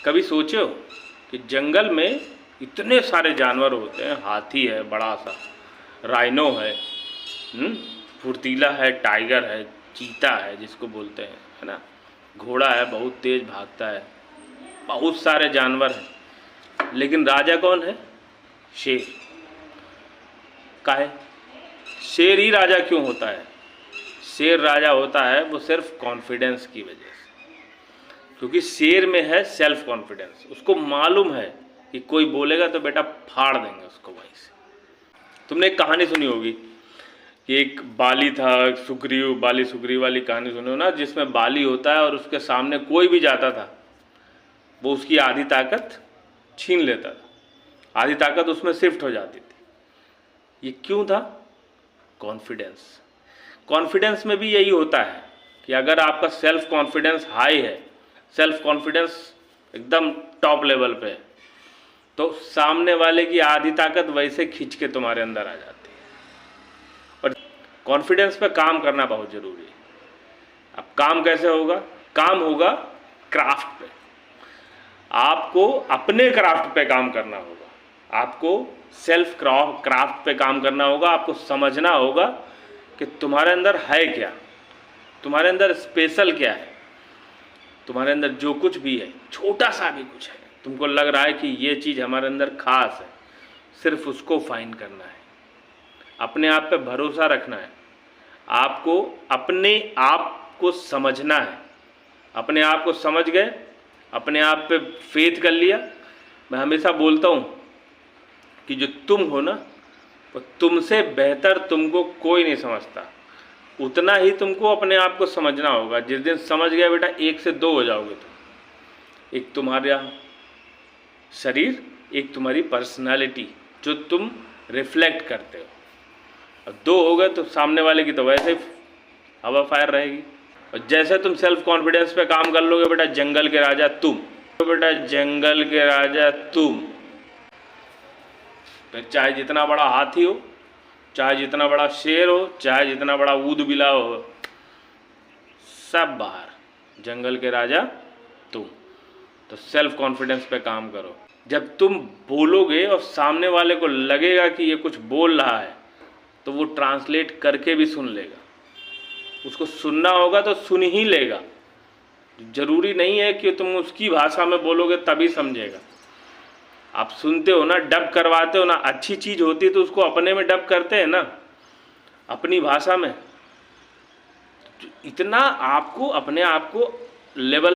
कभी सोचे हो कि जंगल में इतने सारे जानवर होते हैं। हाथी है बड़ा सा, राइनो है, फुर्तीला है, टाइगर है, चीता है जिसको बोलते हैं, है ना, घोड़ा है, बहुत तेज भागता है, बहुत सारे जानवर हैं। लेकिन राजा कौन है? शेर। काहे? शेर ही राजा क्यों होता है? शेर राजा होता है वो सिर्फ कॉन्फिडेंस की वजह से, क्योंकि शेर में है सेल्फ कॉन्फिडेंस। उसको मालूम है कि कोई बोलेगा तो बेटा फाड़ देंगे उसको वहीं से। तुमने एक कहानी सुनी होगी कि एक बाली था, सुग्रीव, बाली सुग्रीव वाली कहानी सुनी हो ना, जिसमें बाली होता है और उसके सामने कोई भी जाता था वो उसकी आधी ताकत छीन लेता था, आधी ताकत उसमें शिफ्ट हो जाती थी। ये क्यों था? कॉन्फिडेंस। कॉन्फिडेंस में भी यही होता है कि अगर आपका सेल्फ कॉन्फिडेंस हाई है, सेल्फ कॉन्फिडेंस एकदम टॉप लेवल पे है, तो सामने वाले की आधी ताकत वैसे खींच के तुम्हारे अंदर आ जाती है। और कॉन्फिडेंस पे काम करना बहुत ज़रूरी है। अब काम कैसे होगा? काम होगा क्राफ्ट पे। आपको अपने क्राफ्ट पे काम करना होगा, आपको सेल्फ क्राफ्ट पे काम करना होगा। आपको समझना होगा कि तुम्हारे अंदर है क्या, तुम्हारे अंदर स्पेशल क्या है, तुम्हारे अंदर जो कुछ भी है, छोटा सा भी कुछ है, तुमको लग रहा है कि ये चीज़ हमारे अंदर खास है, सिर्फ उसको फाइंड करना है। अपने आप पे भरोसा रखना है, आपको अपने आप को समझना है। अपने आप को समझ गए, अपने आप पे फेथ कर लिया। मैं हमेशा बोलता हूँ कि जो तुम हो ना, वो तुमसे बेहतर तुमको कोई नहीं समझता। उतना ही तुमको अपने आप को समझना होगा। जिस दिन समझ गया बेटा, 1 से 2 हो जाओगे तुम। एक तुम्हारा शरीर, एक तुम्हारी पर्सनालिटी जो तुम रिफ्लेक्ट करते हो। और 2 हो गए तो सामने वाले की तो वैसे ही हवा फायर रहेगी। और जैसे तुम सेल्फ कॉन्फिडेंस पे काम कर लोगे बेटा, जंगल के राजा तुम, तो बेटा जंगल के राजा तुम। फिर चाहे जितना बड़ा हाथी हो, चाहे जितना बड़ा शेर हो, चाहे जितना बड़ा ऊदबिला हो, सब बाहर। जंगल के राजा तुम। तो सेल्फ कॉन्फिडेंस पे काम करो। जब तुम बोलोगे और सामने वाले को लगेगा कि ये कुछ बोल रहा है, तो वो ट्रांसलेट करके भी सुन लेगा। उसको सुनना होगा तो सुन ही लेगा। जरूरी नहीं है कि तुम उसकी भाषा में बोलोगे तभी समझेगा। आप सुनते हो ना, डब करवाते हो ना, अच्छी चीज़ होती है तो उसको अपने में डब करते हैं ना, अपनी भाषा में। इतना आपको अपने आप को लेवल